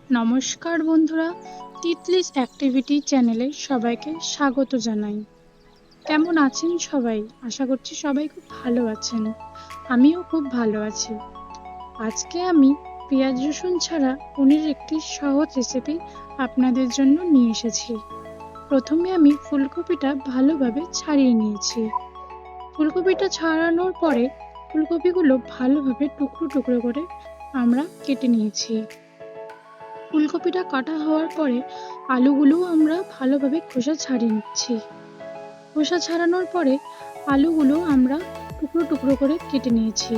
নমস্কার বন্ধুরা, তিতলিস অ্যাক্টিভিটি চ্যানেলে সবাইকে স্বাগত জানাই। কেমন আছেন সবাই? আশা করছি সবাই খুব ভালো আছেন। আমিও খুব ভালো আছি। আজকে আমি পেঁয়াজ রসুন ছাড়া পনিরের একটি সহজ রেসিপি আপনাদের জন্য নিয়ে এসেছি। প্রথমে আমি ফুলকপিটা ভালোভাবে ছাড়িয়ে নিয়েছি। ফুলকপিটা ছাড়ানোর পরে ফুলকপিগুলো ভালোভাবে টুকরো টুকরো করে আমরা কেটে নিয়েছি। ফুলকপিটা কাটা হওয়ার পরে আলুগুলোও আমরা ভালোভাবে খোসা ছাড়িয়ে নিচ্ছি। খোসা ছাড়ানোর পরে আলুগুলো আমরা টুকরো টুকরো করে কেটে নিয়েছি।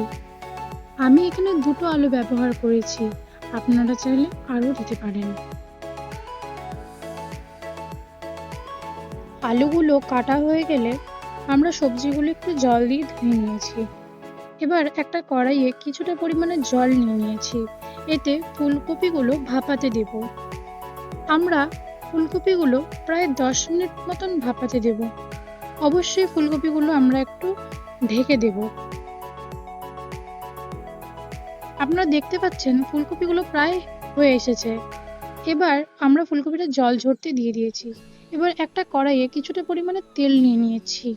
আমি এখানে 2টো আলু ব্যবহার করেছি, আপনারা চাইলে আরও দিতে পারেন। আলুগুলো কাটা হয়ে গেলে আমরা সবজিগুলো একটু জল দিয়ে ধুয়ে নিয়েছি। এবার একটা কড়াইয়ে কিছুটা পরিমাণে জল নিয়ে নিয়েছি, এতে ফুলকপিগুলো ভাপাতে দেব। আমরা ফুলকপিগুলো প্রায় 10 মিনিট মতন ভাপাতে দেব। অবশ্যই ফুলকপিগুলো আমরা একটু ঢেকে দেব। আপনারা দেখতে পাচ্ছেন ফুলকপিগুলো প্রায় হয়ে এসেছে। এবার আমরা ফুলকপিটা জল ঝরতে দিয়ে দিয়েছি। এবার একটা কড়াইয়ে কিছুটা পরিমাণে তেল নিয়ে নিয়েছি,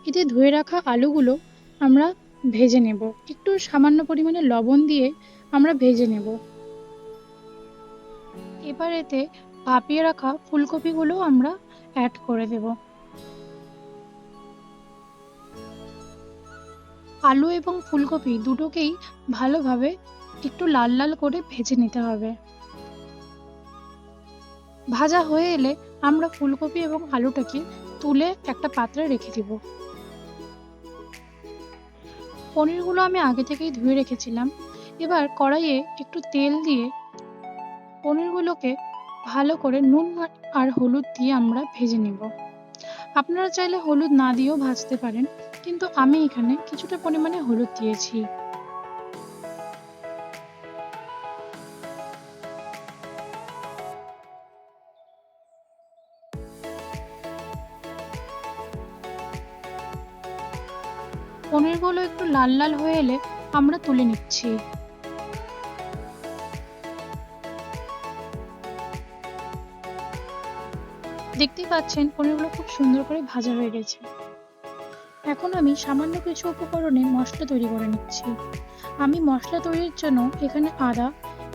এতে ধুয়ে রাখা আলুগুলো আমরা ভেজে নেব। একটু সামান্য পরিমাণে লবণ দিয়ে আমরা ভেজে নেব। এবার এতে ভাপিয়ে রাখা ফুলকপিগুলো আমরা অ্যাড করে দেব। আলু এবং ফুলকপি দুটোকেই ভালোভাবে একটু লাল লাল করে ভেজে নিতে হবে। ভাজা হয়ে এলে আমরা ফুলকপি এবং আলুটাকে তুলে একটা পাত্রে রেখে দিব। পনিরগুলো আমি আগে থেকেই ধুয়ে রেখেছিলাম। এবার কড়াইয়ে একটু তেল দিয়ে পনিরগুলোকে ভালো করে নুন আর হলুদ দিয়ে আমরা ভেজে নেব। আপনারা চাইলে হলুদ না দিয়েও ভাজতে পারেন, কিন্তু আমি এখানে কিছুটা পরিমাণে হলুদ দিয়েছি। পনিরগুলো একটু লাল লাল হয়ে এলে আমরা তুলে নিচ্ছি। দেখতেই পাচ্ছেন পনিরগুলো খুব সুন্দর করে ভাজা হয়ে গেছে। এখন আমি সামান্য কিছু উপকরণে মশলা তৈরি করে নিচ্ছি। আমি মশলা তৈরির জন্য এখানে আদা,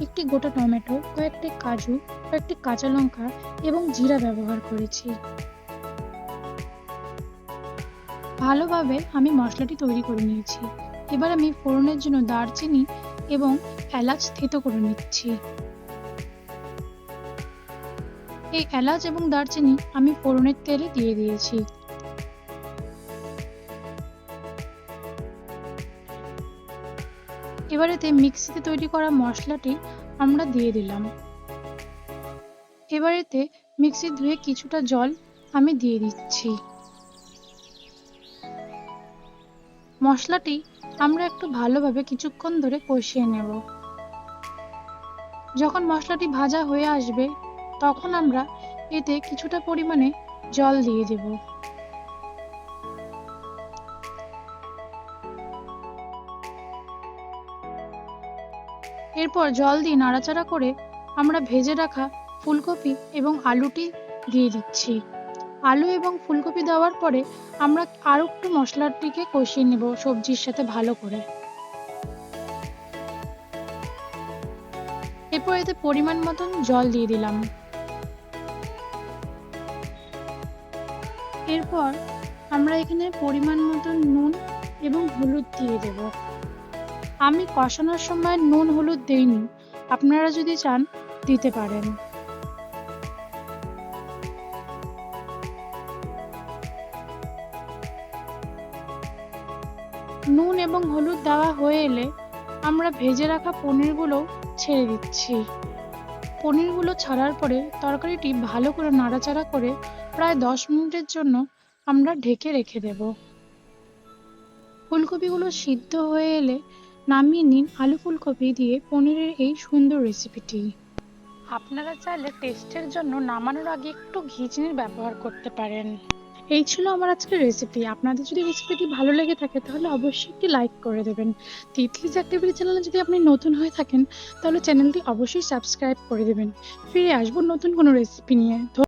একটি গোটা টমেটো, কয়েকটি কাজু, কয়েকটি কাঁচা লঙ্কা এবং জিরা ব্যবহার করেছি। ভালোভাবে আমি মশলাটি তৈরি করে নিয়েছি। এবার আমি ফোড়নের জন্য দারচিনি এবং এলাচ থেতো করে নিচ্ছি। এই এলাচ এবং দারচিনি আমি ফোড়নের তেলে দিয়ে দিয়েছি। এবার এতে মিক্সিতে তৈরি করা মশলাটি আমরা দিয়ে দিলাম। এবার এতে মিক্সি ধুয়ে কিছুটা জল আমি দিয়ে দিচ্ছি। মশলাটি আমরা একটু ভালোভাবে কিছুক্ষণ ধরে কষিয়ে নেব। যখন মশলাটি ভাজা হয়ে আসবে তখন আমরা এতে কিছুটা পরিমাণে জল দিয়ে দেব। এরপর জল দিয়ে নাড়াচাড়া করে আমরা ভেজে রাখা ফুলকপি এবং আলুটি দিয়ে দিচ্ছি। আলু এবং ফুলকপি দেওয়ার পরে আমরা আরও একটু মশলাটিকে কষিয়ে নেব সবজির সাথে ভালো করে। এরপর এতে পরিমাণ মতন জল দিয়ে দিলাম। এরপর আমরা এখানে পরিমাণ মতন নুন এবং হলুদ দিয়ে দেব। আমি কষানোর সময় নুন হলুদ দেইনি, আপনারা যদি চান দিতে পারেন। নুন এবং হলুদ দেওয়া হয়ে এলে আমরা ভেজে রাখা পনিরগুলো ছেড়ে দিচ্ছি। পনিরগুলো ছাড়ার পরে তরকারিটি ভালো করে নাড়াচাড়া করে প্রায় 10 মিনিটের জন্য আমরা ঢেকে রেখে দেব। ফুলকপিগুলো সিদ্ধ হয়ে এলে নামিয়ে নিন আলু ফুলকপি দিয়ে পনিরের এই সুন্দর রেসিপিটি। আপনারা চাইলে টেস্টের জন্য নামানোর আগে একটু ঘি চিনির ব্যবহার করতে পারেন। এই ছিল আমার আজকের রেসিপি। আপনাদের যদি রেসিপিটি ভালো লেগে থাকে তাহলে অবশ্যই একটি লাইক করে দেবেন। তিতলিজ অ্যাক্টিভিটি চ্যানেলে যদি আপনি নতুন হয়ে থাকেন তাহলে চ্যানেলটি অবশ্যই সাবস্ক্রাইব করে দেবেন। ফিরে আসবো নতুন কোনো রেসিপি নিয়ে।